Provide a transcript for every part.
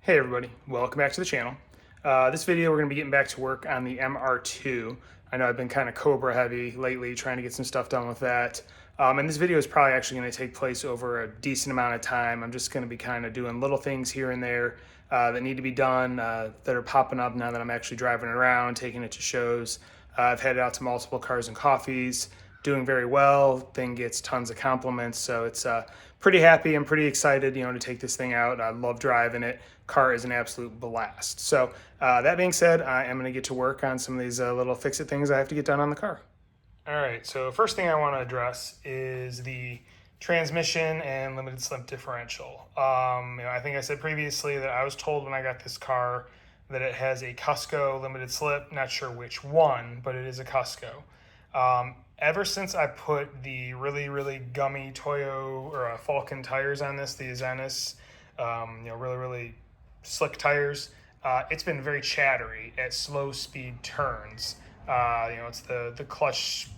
Hey everybody, welcome back to the channel. This video we're going to be getting back to work on the MR2. I know I've been kind of Cobra heavy lately trying to get some stuff done with that. And this video is probably actually going to take place over a decent amount of time. I'm just going to be kind of doing little things here and there that need to be done that are popping up now that I'm actually driving it around, taking it to shows. I've headed out to multiple cars and coffees, doing very well. Thing gets tons of compliments, so it's pretty happy. I'm pretty excited, to take this thing out. I love driving it. Car is an absolute blast. So that being said, I am going to get to work on some of these little fix-it things I have to get done on the car. All right, so first thing I want to address is the transmission and limited slip differential. I think I said previously that I was told when I got this car that it has a Cusco limited slip. Not sure which one, but it is a Cusco. Ever since I put the really gummy Toyo or Falcon tires on this, the Zenith, really slick tires, it's been very chattery at slow speed turns. It's the clutch.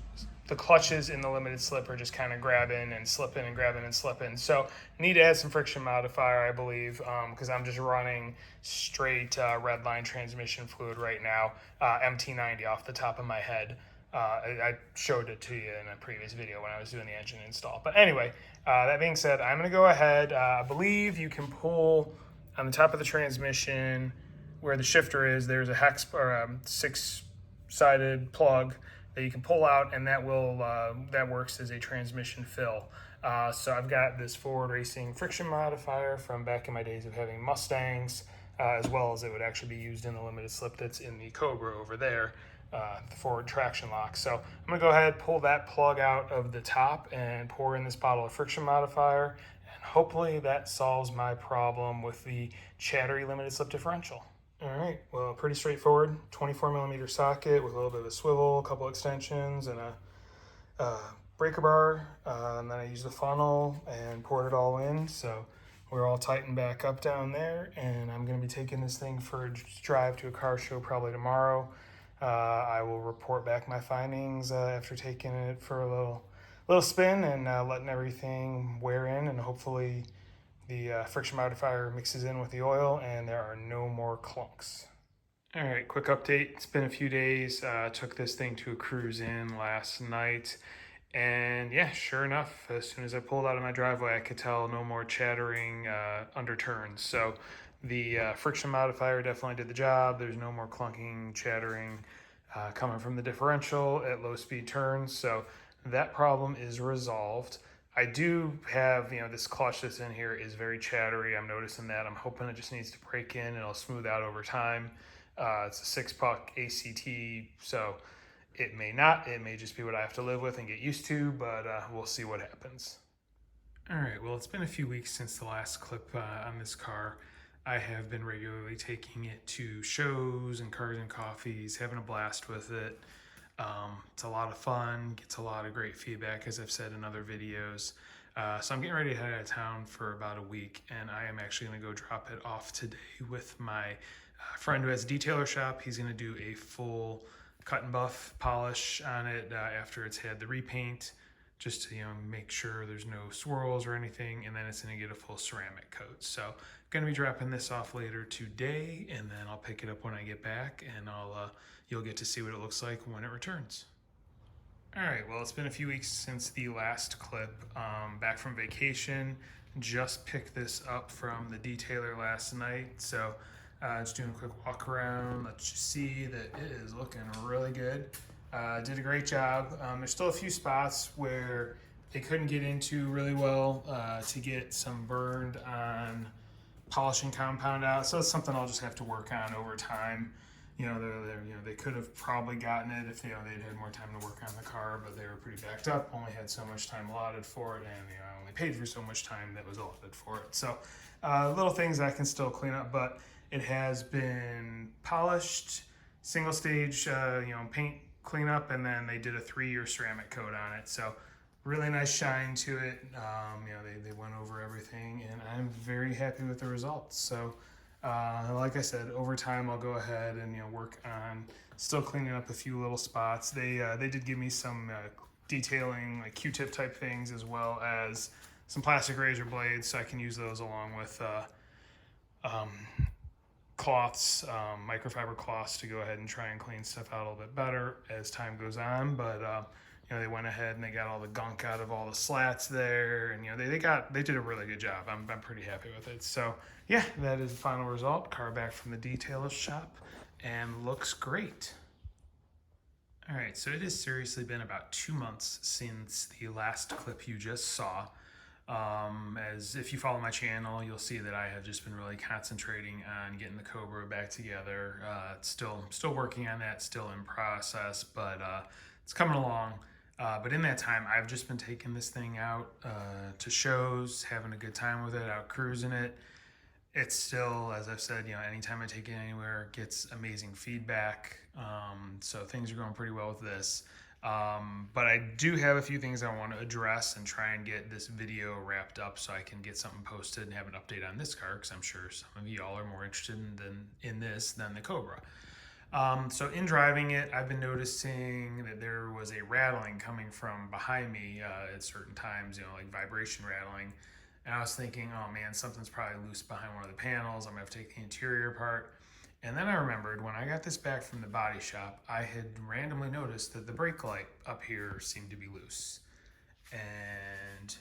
The clutches in the limited slip are just kind of grabbing and slipping and grabbing and slipping. So need to add some friction modifier, I believe, because I'm just running straight redline transmission fluid right now, MT90 off the top of my head. I showed it to you in a previous video when I was doing the engine install. But anyway, that being said, I'm going to go ahead. I believe you can pull on the top of the transmission where the shifter is. There's a hex or a 6-sided plug that you can pull out, and that works as a transmission fill. So I've got this Ford Racing friction modifier from back in my days of having Mustangs, as well as it would actually be used in the limited slip that's in the Cobra over there, the Ford traction lock. So I'm gonna go ahead, pull that plug out of the top and pour in this bottle of friction modifier, and hopefully that solves my problem with the chattery limited slip differential. All right, well, pretty straightforward. 24mm socket with a little bit of a swivel, a couple extensions, and a breaker bar. And then I used the funnel and poured it all in. So we're all tightened back up down there. And I'm going to be taking this thing for a drive to a car show probably tomorrow. I will report back my findings after taking it for a little spin and letting everything wear in, and hopefully the friction modifier mixes in with the oil and there are no more clunks. All right, quick update. It's been a few days. Took this thing to a cruise in last night. And yeah, sure enough, as soon as I pulled out of my driveway, I could tell no more chattering under turns. So the friction modifier definitely did the job. There's no more clunking, chattering coming from the differential at low speed turns. So that problem is resolved. I do have, this clutch that's in here is very chattery. I'm noticing that. I'm hoping it just needs to break in and it'll smooth out over time. It's a 6-puck ACT, so it may not. It may just be what I have to live with and get used to, but we'll see what happens. All right, well, it's been a few weeks since the last clip on this car. I have been regularly taking it to shows and cars and coffees, having a blast with it. It's a lot of fun, gets a lot of great feedback, as I've said in other videos. So I'm getting ready to head out of town for about a week, and I am actually going to go drop it off today with my friend who has a detailer shop. He's going to do a full cut and buff polish on it after it's had the repaint, just to make sure there's no swirls or anything, and then it's going to get a full ceramic coat. So I'm going to be dropping this off later today, and then I'll pick it up when I get back, and you'll get to see what it looks like when it returns. All right, well, it's been a few weeks since the last clip. Back from vacation, just picked this up from the detailer last night. So just doing a quick walk around, let you see that it is looking really good. Did a great job. There's still a few spots where they couldn't get into really well to get some burned on polishing compound out. So it's something I'll just have to work on over time. They could have probably gotten it if they'd had more time to work on the car, but they were pretty backed up. Only had so much time allotted for it, and only paid for so much time that was allotted for it. So little things I can still clean up, but it has been polished, single stage, paint cleanup, and then they did a 3-year ceramic coat on it. So really nice shine to it. They went over everything, and I'm very happy with the results. So like I said, over time I'll go ahead and work on still cleaning up a few little spots. They did give me some detailing, like Q-tip type things, as well as some plastic razor blades, so I can use those along with cloths, microfiber cloths, to go ahead and try and clean stuff out a little bit better as time goes on. But you know, they went ahead and they got all the gunk out of all the slats there, and you know, they did a really good job. I'm pretty happy with it. So yeah, that is the final result. Car back from the detailer shop and looks great. All right, so it has seriously been about 2 months since the last clip you just saw. As if you follow my channel, you'll see that I have just been really concentrating on getting the Cobra back together. Still working on that, still in process, but it's coming along. But in that time, I've just been taking this thing out to shows, having a good time with it, out cruising it. It's still, as I've said, you know, anytime I take it anywhere, it gets amazing feedback. So things are going pretty well with this. But I do have a few things I want to address and try and get this video wrapped up so I can get something posted and have an update on this car, because I'm sure some of y'all are more interested in this than the Cobra. So in driving it, I've been noticing that there was a rattling coming from behind me at certain times, you know, like vibration rattling. And I was thinking, oh man, something's probably loose behind one of the panels. I'm gonna have to take the interior apart. And then I remembered when I got this back from the body shop, I had randomly noticed that the brake light up here seemed to be loose. And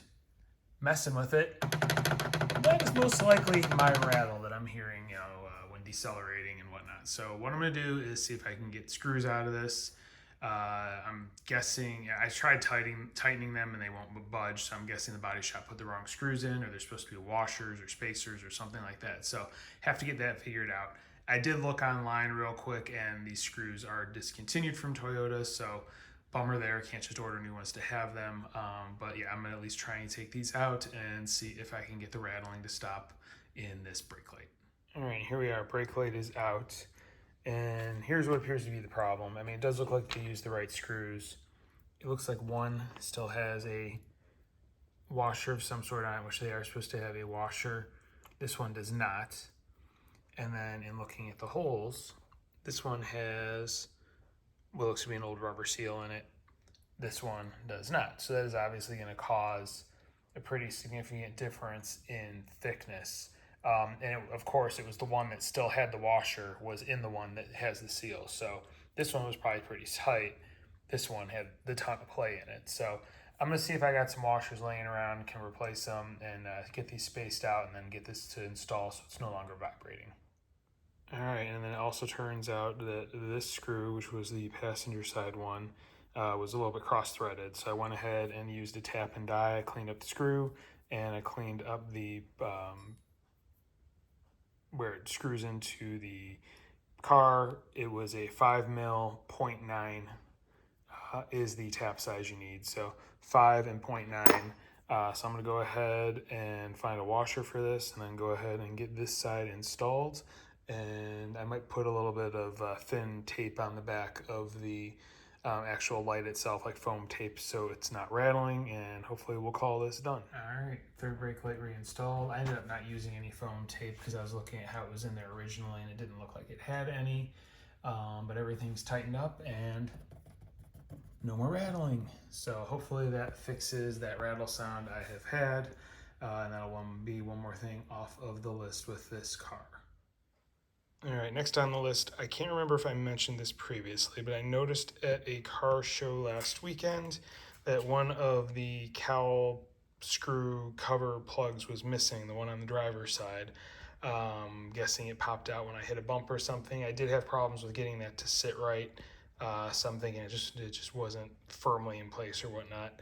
messing with it, that is most likely my rattle that I'm hearing, you know, when decelerating and whatnot. So what I'm gonna do is see if I can get screws out of this. I'm guessing, I tried tightening them and they won't budge, so I'm guessing the body shop put the wrong screws in, or they're supposed to be washers or spacers or something like that. So have to get that figured out. I did look online real quick and these screws are discontinued from Toyota, so bummer there, can't just order new ones to have them. But yeah, I'm gonna at least try and take these out and see if I can get the rattling to stop in this brake light. All right, here we are, brake light is out. And here's what appears to be the problem. I mean, it does look like they used the right screws. It looks like one still has a washer of some sort on it, which they are supposed to have a washer. This one does not. And then in looking at the holes, this one has what looks to be an old rubber seal in it. This one does not. So that is obviously going to cause a pretty significant difference in thickness. And of course, it was the one that still had the washer was in the one that has the seal. So this one was probably pretty tight. This one had the ton of play in it. So I'm going to see if I got some washers laying around, can replace them, and get these spaced out, and then get this to install so it's no longer vibrating. All right, and then it also turns out that this screw, which was the passenger side one, was a little bit cross-threaded. So I went ahead and used a tap and die. I cleaned up the screw, and I cleaned up the where it screws into the car. It was a 5mm 0.9 is the tap size you need. So 5 and 0.9. So I'm gonna go ahead and find a washer for this and then go ahead and get this side installed. And I might put a little bit of thin tape on the back of the actual light itself, like foam tape, so it's not rattling, and hopefully we'll call this done. All right, third brake light reinstalled. I ended up not using any foam tape because I was looking at how it was in there originally and it didn't look like it had any, but everything's tightened up and no more rattling. So hopefully that fixes that rattle sound I have had, and that'll be one more thing off of the list with this car. All right, next on the list, I can't remember if I mentioned this previously, but I noticed at a car show last weekend that one of the cowl screw cover plugs was missing, the one on the driver's side. Guessing it popped out when I hit a bump or something. I did have problems with getting that to sit right. So I'm thinking it just wasn't firmly in place or whatnot.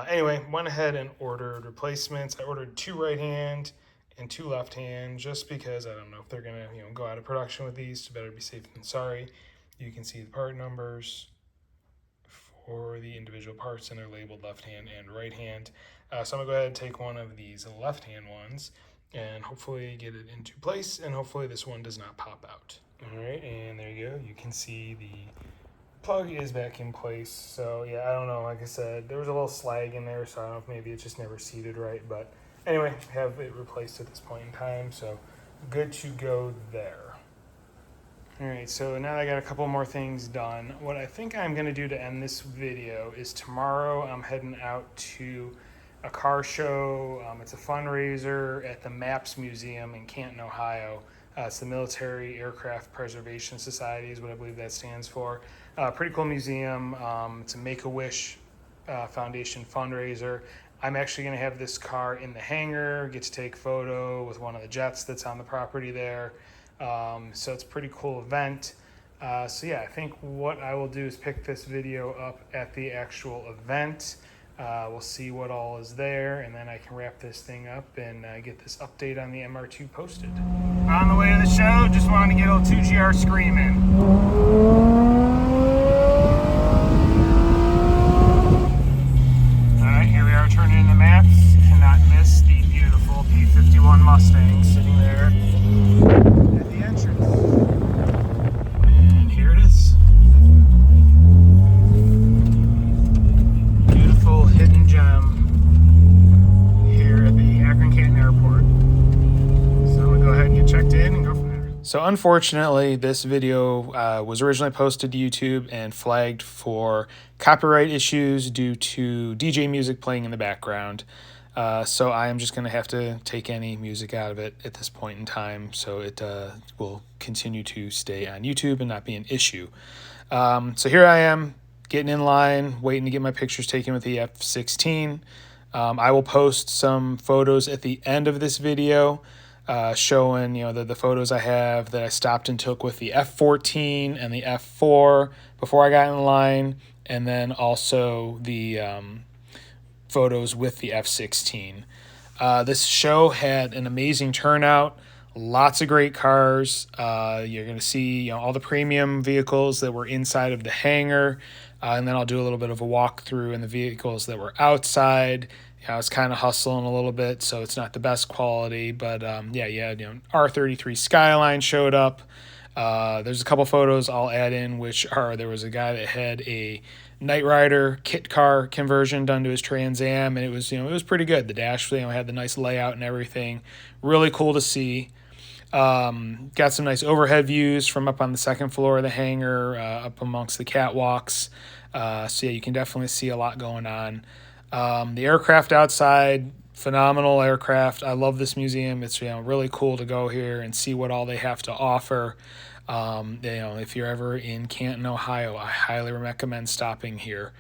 Anyway, went ahead and ordered replacements. I ordered 2 right hand and 2 left hand, just because I don't know if they're gonna go out of production with these, so better be safe than sorry. You can see the part numbers for the individual parts, and they're labeled left hand and right hand. So I'm gonna go ahead and take one of these left hand ones and hopefully get it into place, and hopefully this one does not pop out. All right, and there you go. You can see the plug is back in place. So yeah, I don't know, like I said, there was a little slag in there, so I don't know if maybe it just never seated right, but anyway, have it replaced at this point in time, so good to go there. All right, so now I got a couple more things done. What I think I'm gonna do to end this video is tomorrow I'm heading out to a car show. It's a fundraiser at the Maps Museum in Canton, Ohio. It's the Military Aircraft Preservation Society is what I believe that stands for. Pretty cool museum. It's a Make-A-Wish Foundation fundraiser. I'm actually going to have this car in the hangar, get to take a photo with one of the jets that's on the property there. So it's a pretty cool event. So yeah, I think what I will do is pick this video up at the actual event. We'll see what all is there, and then I can wrap this thing up and get this update on the MR2 posted. On the way to the show, just wanted to get a little 2GR screaming. Turning into maps, cannot miss the beautiful P51 Mustang sitting there at the entrance. And here it is. Beautiful hidden gem here at the Canton Airport. So I'm going to go ahead and get checked in and go from there. So unfortunately, this video was originally posted to YouTube and flagged for copyright issues due to DJ music playing in the background. So I am just going to have to take any music out of it at this point in time, so it will continue to stay on YouTube and not be an issue. So here I am, getting in line, waiting to get my pictures taken with the F-16. I will post some photos at the end of this video, showing the photos I have that I stopped and took with the F-14 and the F-4 before I got in line, and then also the photos with the F-16. This show had an amazing turnout, lots of great cars. You're going to see all the premium vehicles that were inside of the hangar, and then I'll do a little bit of a walkthrough in the vehicles that were outside. I was kind of hustling a little bit, so it's not the best quality, but R33 Skyline showed up. There's a couple photos I'll add in, which are, there was a guy that had a Knight Rider kit car conversion done to his Trans Am, and it was pretty good. The dash had the nice layout and everything. Really cool to see. Got some nice overhead views from up on the second floor of the hangar, up amongst the catwalks. So yeah, you can definitely see a lot going on. The aircraft outside, phenomenal aircraft. I love this museum. It's really cool to go here and see what all they have to offer. If you're ever in Canton, Ohio, I highly recommend stopping here.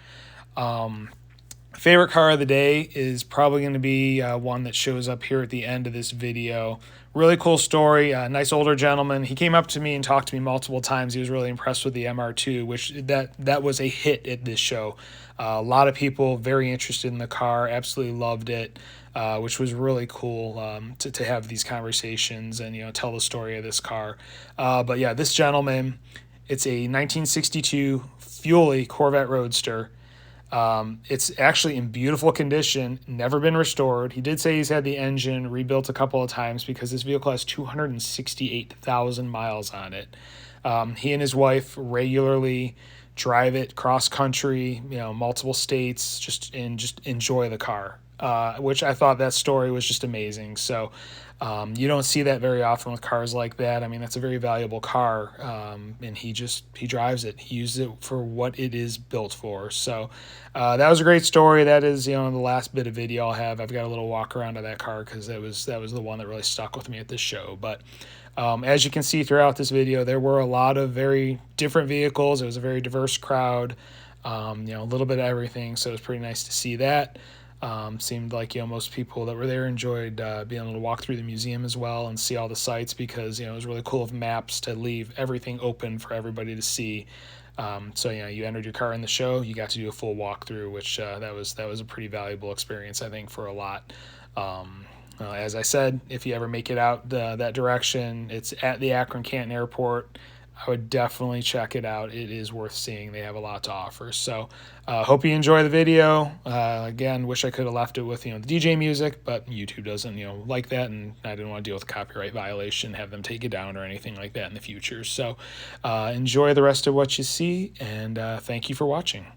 Favorite car of the day is probably going to be one that shows up here at the end of this video. Really cool story. Nice older gentleman. He came up to me and talked to me multiple times. He was really impressed with the MR2, which that was a hit at this show. A lot of people very interested in the car, absolutely loved it, which was really cool to have these conversations and tell the story of this car. But yeah, this gentleman, it's a 1962 Fuelie Corvette Roadster. It's actually in beautiful condition, never been restored. He did say he's had the engine rebuilt a couple of times because this vehicle has 268,000 miles on it. He and his wife regularly drive it cross country, multiple states, just enjoy the car, which I thought that story was just amazing. So you don't see that very often with cars like that. I mean, that's a very valuable car, and he drives it. He uses it for what it is built for. So that was a great story. That is, the last bit of video I'll have. I've got a little walk around of that car because that was the one that really stuck with me at this show. But as you can see throughout this video, there were a lot of very different vehicles. It was a very diverse crowd, a little bit of everything. So it was pretty nice to see that. Seemed like most people that were there enjoyed being able to walk through the museum as well and see all the sites because it was really cool of maps to leave everything open for everybody to see. So you entered your car in the show, you got to do a full walkthrough, which that was a pretty valuable experience, I think, for a lot. As I said, if you ever make it out that direction, it's at the Canton Airport. I would definitely check it out. It is worth seeing. They have a lot to offer. So hope you enjoy the video. Again, wish I could have left it with the DJ music, but YouTube doesn't like that, and I didn't want to deal with a copyright violation, have them take it down or anything like that in the future. So enjoy the rest of what you see, and thank you for watching.